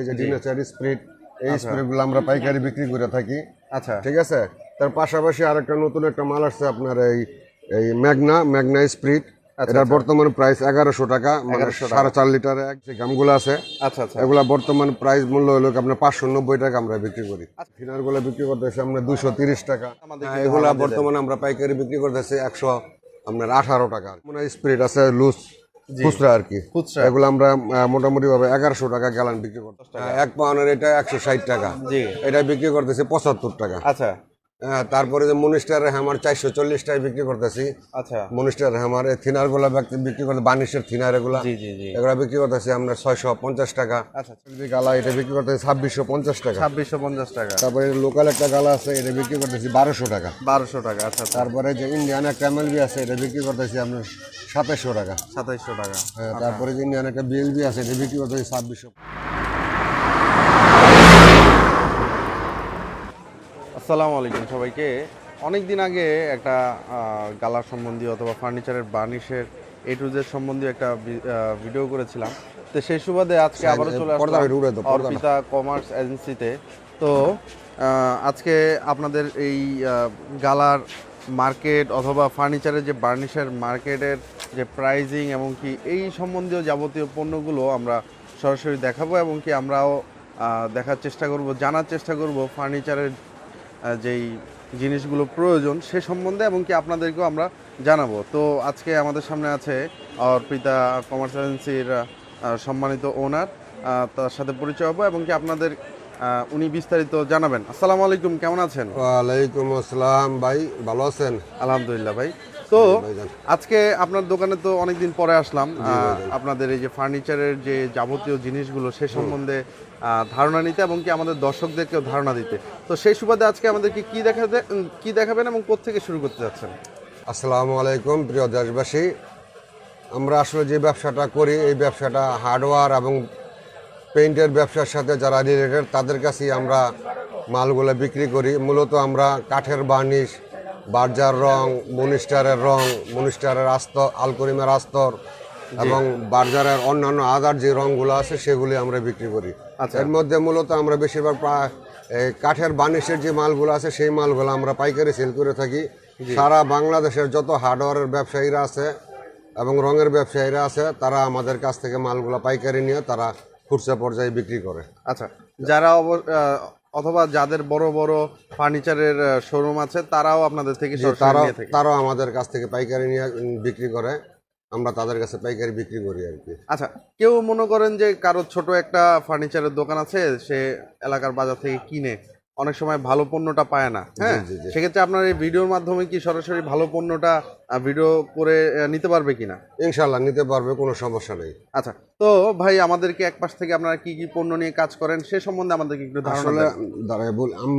এই যে denature spirit, এই স্প্রিটগুলো আমরা পাইকারি বিক্রি করে থাকি। আচ্ছা, ঠিক আছে। তার পাশাপাশি আরেকটা নতুন একটা মাল আসছে আপনার এই এই ম্যাগনা স্প্রিট। এটার বর্তমান প্রাইস 1100 টাকা, মানে 4.5 লিটার যে গামগুলো আছে। আচ্ছা আচ্ছা, এগুলা বর্তমান প্রাইস মূল্য হলো আপনার 590 টাকা আমরা বিক্রি করি। থিনার গুলো বিক্রি করতেছি আমরা 230 টাকা। এগুলা বর্তমানে আমরা পাইকারি বিক্রি করতেছি 118 টাকা। মানে স্প্রিট আছে লুজ খুচরা আর কি, এগুলো আমরা মোটামুটি ভাবে 1100 টাকা গ্যালান বিক্রি করতেছি। 1 পাউন্ডের এটা 160 টাকা, এটা বিক্রি করতেছি 75 টাকা। আচ্ছা, তারপরে যে মনিস্টারের হ্যামার 440 টাকায় বিক্রি করতেছি। আচ্ছা, মনিস্টার হ্যামার থিনার গুলা বিক্রি করতে, বানিশের থিনার এগুলা এগুলা বিক্রি করতেছি আমরা 650 টাকা। আচ্ছা, গালা এটা বিক্রি করতেছি 2650 টাকা। 2650 টাকা। তারপরে লোকাল একটা গালা আছে, এটা বিক্রি করতেছি 1200 টাকা। 1200 টাকা। আচ্ছা, তারপরে যে ইন্ডিয়ান একটা এমএলবি আছে, এটা বিক্রি করতেছি আপনার 2700 টাকা। 2700 টাকা। তারপরে যে ইন্ডিয়ান একটা বিএলবি আছে, এটা বিক্রি করতেছি 2600। আসসালামু আলাইকুম সবাইকে। অনেক দিন আগে একটা গালা সম্বন্ধীয় অথবা ফার্নিচারের বার্নিশের A to Z সম্বন্ধীয় একটা ভিডিও করেছিলাম। তো সেই সুবাদে আজকে আবারও চলে আসলাম অর্পিতা কমার্স এজেন্সিতে। তো আজকে আপনাদের এই গালার মার্কেট অথবা ফার্নিচারের যে বার্নিশের মার্কেটের যে প্রাইজিং এবং কি এই সম্বন্ধীয় যাবতীয় পণ্যগুলো আমরা সরাসরি দেখাবো এবং কি আমরাও দেখার চেষ্টা করব, জানার চেষ্টা করব ফার্নিচারের যেই জিনিসগুলো প্রয়োজন সে সম্বন্ধে এবং কি আপনাদেরকেও আমরা জানাবো। তো আজকে আমাদের সামনে আছে অর্পিতা কমার্স এজেন্সির সম্মানিত ওনার, তার সাথে পরিচয় হবো এবং কি আপনাদের উনি বিস্তারিত জানাবেন। আসসালামু আলাইকুম, কেমন আছেন? ওয়ালাইকুম আসসালাম ভাই, ভালো আছেন? আলহামদুলিল্লাহ ভাই। তো আজকে আপনার দোকানে তো অনেকদিন পরে আসলাম আপনাদের এই যে ফার্নিচারের যে যাবতীয় জিনিসগুলো সে সম্বন্ধে ধারণা নিতে এবং কি আমাদের দর্শকদেরকেও ধারণা দিতে। তো সেই সুবাদে আজকে আমাদেরকে কি দেখাবেন এবং কোত্থেকে শুরু করতে যাচ্ছেন? আসসালামু আলাইকুম প্রিয় দেশবাসী। আমরা আসলে যে ব্যবসাটা করি, এই ব্যবসাটা হার্ডওয়্যার এবং পেইন্টের ব্যবসার সাথে যারা রিলেটেড তাদের কাছেই আমরা মালগুলো বিক্রি করি। মূলত আমরা কাঠের বার্নিশ, বার্জার রং, মনিস্টারের আস্তর, আলকরিমের আস্তর এবং বার্জারের অন্যান্য আদার যে রঙগুলো আছে সেগুলি আমরা বিক্রি করি। এর মধ্যে মূলত আমরা বেশিরভাগ কাঠের বার্নিশের যে মালগুলো আছে সেই মালগুলো আমরা পাইকারি সেল করে থাকি। সারা বাংলাদেশের যত হার্ডওয়্যারের ব্যবসায়ীরা আছে এবং রঙের ব্যবসায়ীরা আছে তারা আমাদের কাছ থেকে মালগুলো পাইকারি নিয়ে তারা খুচরা পর্যায়ে বিক্রি করে। আচ্ছা, যারা অথবা যাদের বড় বড় ফার্নিচারের শোরুম আছে তারাও আপনাদের থেকে তারাও আমাদের কাছ থেকে পাইকারি নিয়ে বিক্রি করে, আমরা তাদের কাছে পাইকারি বিক্রি করি আর কি। আচ্ছা, কেউ মনে করেন যে কারো ছোট একটা ফার্নিচারের দোকান আছে, সে এলাকার বাজার থেকে কিনে অনেক সময় ভালো পণ্যটা পায় না, হ্যাঁ, সেক্ষেত্রে আপনার এই ভিডিওর মাধ্যমে কি সরাসরি ভালো পণ্যটা ভিডিও করে নিতে পারবে কিনা? ইনশাল্লাহ নিতে পারবে, কোনো সমস্যা নেই। আচ্ছা, তো ভাই আমাদেরকে এক পাশ থেকে আপনারা কি কি পণ্য নিয়ে কাজ করেন সে সম্বন্ধে আমাদেরকে একটু ধারণা দেন।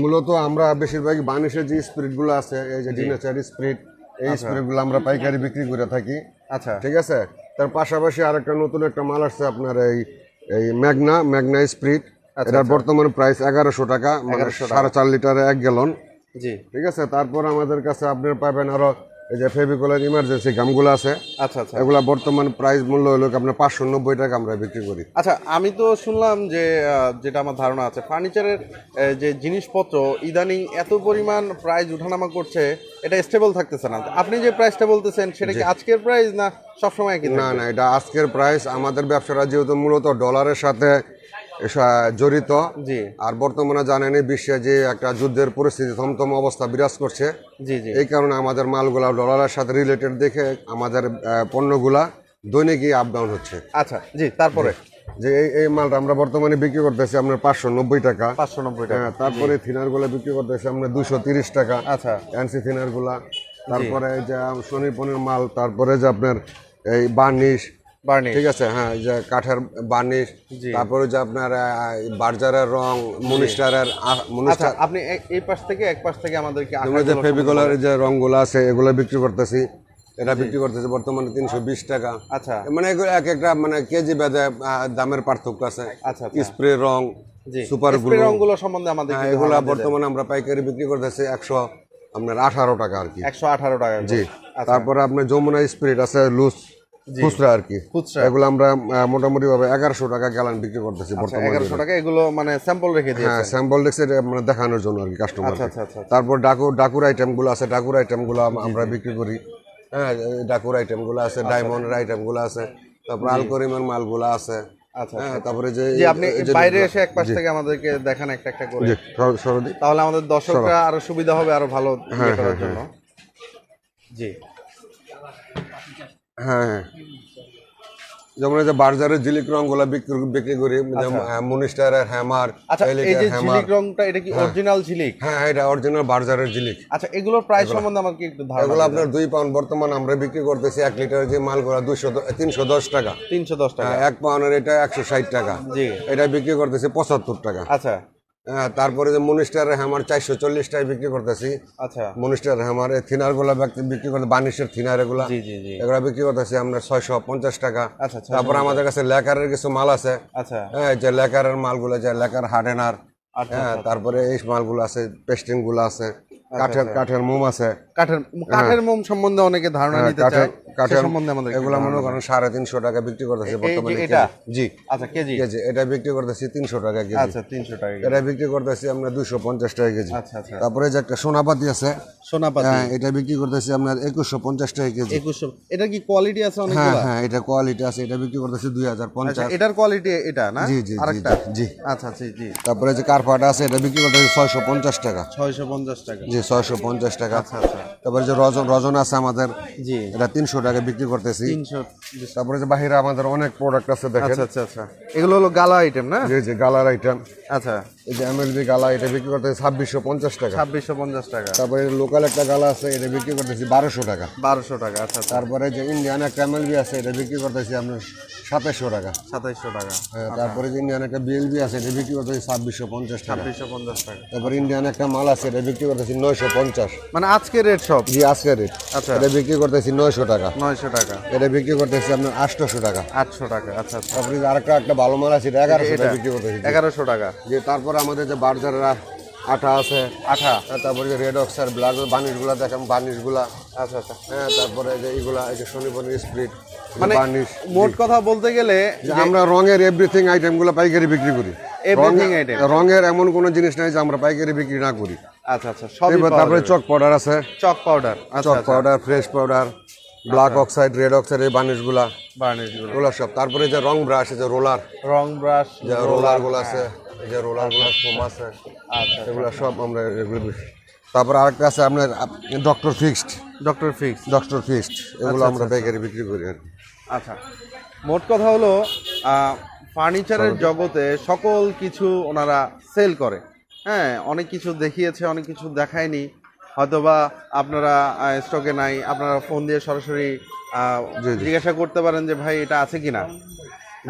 মূলত আমরা বেশিরভাগই বার্নিশের যে স্প্রিটগুলো আছে, এই যে ডিনেচার স্প্রিট, এই স্প্রিটগুলো আমরা পাইকারি বিক্রি করে থাকি। আচ্ছা, ঠিক আছে। তার পাশাপাশি আরেকটা নতুন একটা মাল আসছে আপনার এই ম্যাগনা স্প্রিট। এটার বর্তমান প্রাইস 1100 টাকা, মানে 4.5 লিটারে 1 গ্যালন। জি, ঠিক আছে। তারপর আমাদের কাছে আপনার পাবেন আরো এই যে ফেভিকলের ইমার্জেন্সি গামগুলো আছে। আচ্ছা আচ্ছা, এগুলা বর্তমান প্রাইস মূল্য হলো আপনার 590 টাকা আমরা বিক্রি করি। আচ্ছা, আমি তো শুনলাম যে যেটা আমার ধারণা আছে ফার্নিচারের যে জিনিসপত্র ইদানিং এত পরিমাণ প্রাইস উঠানামা করছে, এটা স্টেবল থাকতেছে না। আপনি যে প্রাইসটা বলতেছেন সেটা কি আজকের প্রাইস না সবসময় কি? না, এটা আজকের প্রাইস। আমাদের ব্যবসাটা যেহেতু মূলত ডলারের সাথে জড়িত, জি, আর বর্তমানে জানেনই বিশ্বে যে একটা যুদ্ধের পরিস্থিতি থমথম অবস্থা বিরাজ করছে, জি জি, এই কারণে আমাদের মালগুলা ডলারের সাথে রিলেটেড দেখে আমাদের পণ্যগুলা দৈনিকই আপ ডাউন হচ্ছে। আচ্ছা, জি, তারপরে যে এই মালটা আমরা বর্তমানে বিক্রি করতেছি আপনার 590 টাকা। 590 টাকা। তারপরে থিনার গুলা বিক্রি করতেছি আমরা 230 টাকা। আচ্ছা, এনসি থিনার গুলা। তারপরে যে শনিপনের মাল, তারপরে যে আপনার এই বার্নিশ, ঠিক আছে, হ্যাঁ, যে কাঠের বার্নিশ, তারপরে যে আপনার বার্জারের রং, মনিস্টারের। আপনি এই পাশ থেকে এক পাশ থেকে আমাদেরকে যে ফেভিকলের যে রংগুলো আছে এগুলো বিক্রি করতেছি। এটা বিক্রি করতেছে বর্তমানে 320 টাকা। আচ্ছা, মানে এগুলো এক একটা মানে কেজি ভেদে দামের পার্থক্য আছে। আচ্ছা, স্প্রে রং, সুপার গ্লু রংগুলো সম্বন্ধে আমাদের এগুলা বর্তমানে আমরা পাইকারি বিক্রি করতেছি 118 টাকা আর কি। 118 টাকা। জি। তারপরে আপনার যমুনা স্প্রিট আছে লুজ খুচরা আর কি। খুচরা। এগুলো আমরা মোটামুটি ভাবে 1100 টাকা গ্যালান বিক্রি করতেছি বর্তমানে। 1100 টাকা এগুলো মানে স্যাম্পল রেখে হ্যাঁ, দিয়েছেন। স্যাম্পল দেখছে মানে দেখানোর জন্য আর কি কাস্টমার। আচ্ছা আচ্ছা আচ্ছা। তারপর ডাকুর আইটেমগুলো আছে, ডাকুর আইটেমগুলো আমরা বিক্রি করি। হ্যাঁ, ডাকুর আইটেমগুলো আছে, ডায়মন্ডের আইটেমগুলো আছে, তারপর আলকরিমের মালগুলো আছে। আচ্ছা হ্যাঁ, তারপরে যে জি, আপনি বাইরে এসে এক পাশ থেকে আমাদেরকে দেখান একটা একটা করে, সরদি। তাহলে আমাদের দর্শকরা আরো সুবিধা হবে আরো ভালো ইয়ে করার জন্য। জি হ্যাঁ হ্যাঁ, যেমন এই যে বার্জারের জিলিক রংগুলো বিক্রি করি, যেমন মনিস্টারের হ্যামার। আচ্ছা, এই যে ঝিলিক রংটা এটা কি অরিজিনাল ঝিলিক? হ্যাঁ, এটা অরিজিনাল বার্জারের জিলিক। আচ্ছা, এগুলোর প্রাইস সম্বন্ধে আমাকে একটু ধারণা এগুলো আপনার 2 পাউন্ড বর্তমান আমরা বিক্রি করতেছি। 1 লিটারের যে মালগুলো 310 টাকা। 310 টাকা। 1 পাউন্ডের এটা 160 টাকা। জি, এটা বিক্রি করতেছি 75 টাকা। আচ্ছা হ্যাঁ, তারপরে যে মনিস্টারের হ্যামার 440 টাকায় বিক্রি করতেছি। আচ্ছা, মনিস্টার হ্যামার এই থিনার গুলা বিক্রি করতে, বানিশের থিনার এগুলা, জি জি জি, এগুলা বিক্রি করতেছি আমরা 650 টাকা। আচ্ছা আচ্ছা তারপর আমাদের কাছে লেকারের কিছু মাল আছে। আচ্ছা হ্যাঁ, যে লেকারের মালগুলো, যে লেকার হার্ডেনার। আচ্ছা, হ্যাঁ, তারপরে এই মালগুলো আছে, পেস্টিং গুলো আছে, কাঠের মোম আছে। কাঠের মোম সম্বন্ধে অনেকে ধারণা নিতে চায়, কাঠের সম্বন্ধে আমাদের এগুলো মনে করেন 350 টাকা বিক্রি করতেছে বর্তমানে। এটা? জি, আচ্ছা, কেজি? কেজি এটা বিক্রি করতেছি 300 টাকা কেজি। আচ্ছা, 300 টাকা। এটা বিক্রি করতেছি আমরা 250 টাকা কেজি। আচ্ছা আচ্ছা, তারপরে যে একটা সোনাপাতি আছে, সোনাপাতি, হ্যাঁ, এটা বিক্রি করতেছি আপনার 2150 টাকা কেজি। 2100। এটা কি কোয়ালিটি আছে হ্যাঁ অনেকগুলো? হ্যাঁ, এটা কোয়ালিটি আছে, এটা বিক্রি করতেছি আচ্ছা, 2050। এটার কোয়ালিটি এটা না? জি জি জি আরেকটা? জি। আচ্ছা জি জি, তারপরে যে কার্পাটা আছে, এটা বিক্রি করতেছি 650 টাকা। 650 টাকা। জি, 650 টাকা। আচ্ছা আচ্ছা, তারপরে যে রজন আছে আমাদের, জি, এটা 300 টাকা বিক্রি করতেছি। 300। তারপরে যে বাহিরে আমাদের অনেক প্রোডাক্ট আছে দেখেন। আচ্ছা আচ্ছা আচ্ছা, এগুলো হলো গালা আইটেম না? জি জি, গালার আইটেম। আচ্ছা, এই যে এমএলবি গালা, এটা বিক্রি করতেছি 2650 টাকা। 2650 টাকা। তারপরে লোকাল একটা গালা আছে, এটা বিক্রি করতেছি 1200 টাকা। 1200 টাকা। আচ্ছা আচ্ছা, তারপরে যে ইন্ডিয়ান একটা এমএলবি আছে, এটা বিক্রি করতেছি আপনার 2700 টাকা। 2700 টাকা। হ্যাঁ, তারপরে যে ইন্ডিয়ান একটা বিএলবি আছে, এটা বিক্রি করতেছি 2650 টাকা। 2650 টাকা। তারপরে ইন্ডিয়ান একটা মাল আছে, এটা বিক্রি করতেছি 950। মানে আজকে রেট সব? জি, আজকের রেট। আচ্ছা, এটা বিক্রি করতেছি 900 টাকা। 900 টাকা। এটা বিক্রি করতেছি আপনার 800 টাকা। 800 টাকা। আচ্ছা আচ্ছা, তারপরে যে আরেকটা ভালো মাল আছে, এটা 1100 টাকা বিক্রি করতেছি। 1100 টাকা। যে তারপরে আমাদের যে বার্জারের আঠা আছে, আঠা। তারপরে যে রেড অক্সার ব্ল্যাক বার্নিশগুলা দেখেন, বার্নিশগুলা। আচ্ছা আচ্ছা, হ্যাঁ, তারপরে যে এইগুলা, এই যে শনিবনির স্প্রিট মানে বার্নিশ। মোট কথা বলতে গেলে যে আমরা রঙের এভরিথিং আইটেমগুলো পাইকারি বিক্রি করি। এভরিথিং আইটেম, রঙের এমন কোনো জিনিস নাই যে আমরা পাইকারি বিক্রি না করি। আচ্ছা আচ্ছা, সবই পাওয়া তারপরে যাবে। চক পাউডার আছে, চক পাউডার। আচ্ছা চক আচ্ছা, powder, fresh powder, black oxide, red oxide, এই বার্নিশগুলা, বার্নিশগুলো, ওগুলো সব। তারপরে যে রং ব্রাশ, যে রোলার, রং ব্রাশ, যে রোলারগুলো আছে, এই যে রোলারগুলো ফোম আছে, আচ্ছা, এগুলো সব আমরা এগুলো বিক্রি। তারপরে আরেকটা আছে আপনার ডক্টর ফিক্সড, ডক্টর ফিক্স। এগুলো আমরা পাইকারি বিক্রি করি আর কি। আচ্ছা, মোট কথা হলো ফার্নিচারের জগতে সকল কিছু ওনারা সেল করে। হ্যাঁ, অনেক কিছু দেখিয়েছে, অনেক কিছু দেখায়নি, হয়তোবা আপনারা স্টকে নাই, আপনারা ফোন দিয়ে সরাসরি জিজ্ঞাসা করতে পারেন যে ভাই এটা আছে কিনা।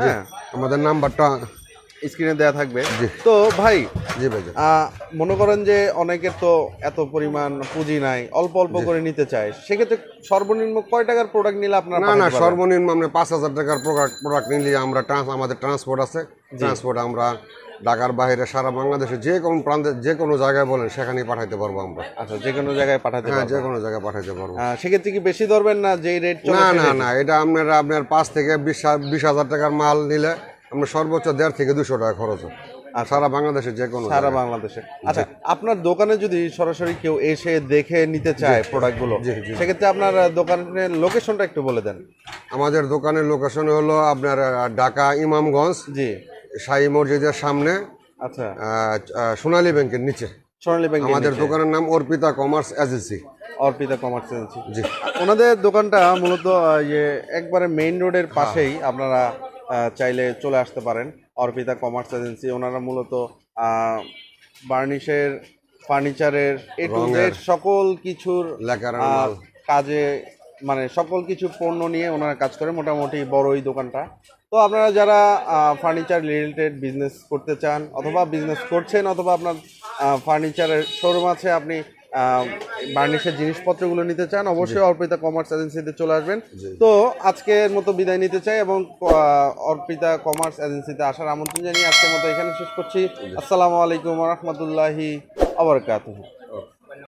হ্যাঁ, আমাদের নাম্বারটা স্ক্রিনে দেওয়া থাকবে। তো ভাই, জি ভাই, মনে করেন যে অনেকের তো এত পরিমাণ পুঁজি নাই, অল্প অল্প করে নিতে চায়, সেক্ষেত্রে সর্বনিম্ন কয় টাকার প্রোডাক্ট নিলে আপনারা না না, সর্বনিম্ন আমরা 5000 টাকার প্রোডাক্ট নিলে আমরা আমাদের ট্রান্সপোর্ট আছে। ট্রান্সপোর্ট আমরা ঢাকার বাইরে সারা বাংলাদেশে যে কোনো প্রান্তে, যে কোনো জায়গায় বলেন সেখানেই পাঠাইতে পারবো আমরা। আচ্ছা, যে কোনো জায়গায় পাঠাতে হ্যাঁ, পারবেন? যে কোনো জায়গায় পাঠাইতে পারবো। সেক্ষেত্রে কি বেশি ধরবেন না যে রেট? না না না, এটা আপনার 5 থেকে 20,000 টাকার মাল নিলে আমরা সর্বোচ্চ 1.5 থেকে 200 টাকা খরচ হয়। আর সারা বাংলাদেশে যে কোনো সারা বাংলাদেশে। আচ্ছা, আপনার দোকানে যদি সরাসরি কেউ এসে দেখে নিতে চায় প্রোডাক্টগুলো, সেক্ষেত্রে আপনার দোকানের লোকেশনটা একটু বলে দেন। আমাদের দোকানের লোকেশন হলো আপনার ঢাকা ইমামগঞ্জ, জি, শাহী মসজিদের সামনে, আচ্ছা, সোনালী ব্যাংকের নিচে। সোনালী ব্যাংক। আমাদের দোকানের নাম Arpita commerce agency. Arpita commerce agency. জি, ওনাদের দোকানটা মূলত একবারে মেইন রোডের পাশেই, আপনারা চাইলে চলে আসতে পারেন। অর্পিতা কমার্স এজেন্সি, ওনারা মূলত বার্নিশের, ফার্নিচারের, এ টু জেড সকল কিছুর কাজে, মানে সকল কিছু পণ্য নিয়ে ওনারা কাজ করে। মোটামুটি বড়ই দোকানটা। তো আপনারা যারা ফার্নিচার রিলেটেড বিজনেস করতে চান, অথবা বিজনেস করছেন, অথবা আপনার ফার্নিচারের শোরুম আছে, আপনি বার্নিশের জিনিসপত্রগুলো নিতে চান, অবশ্যই অর্পিতা কমার্স এজেন্সিতে চলে আসবেন। তো আজকের মতো বিদায় নিতে চাই এবং অর্পিতা কমার্স এজেন্সিতে আসার আমন্ত্রণ জানিয়ে আজকের মতো এখানে শেষ করছি। আসসালামু আলাইকুম ওয়া রাহমাতুল্লাহি ওয়া বারাকাতুহু।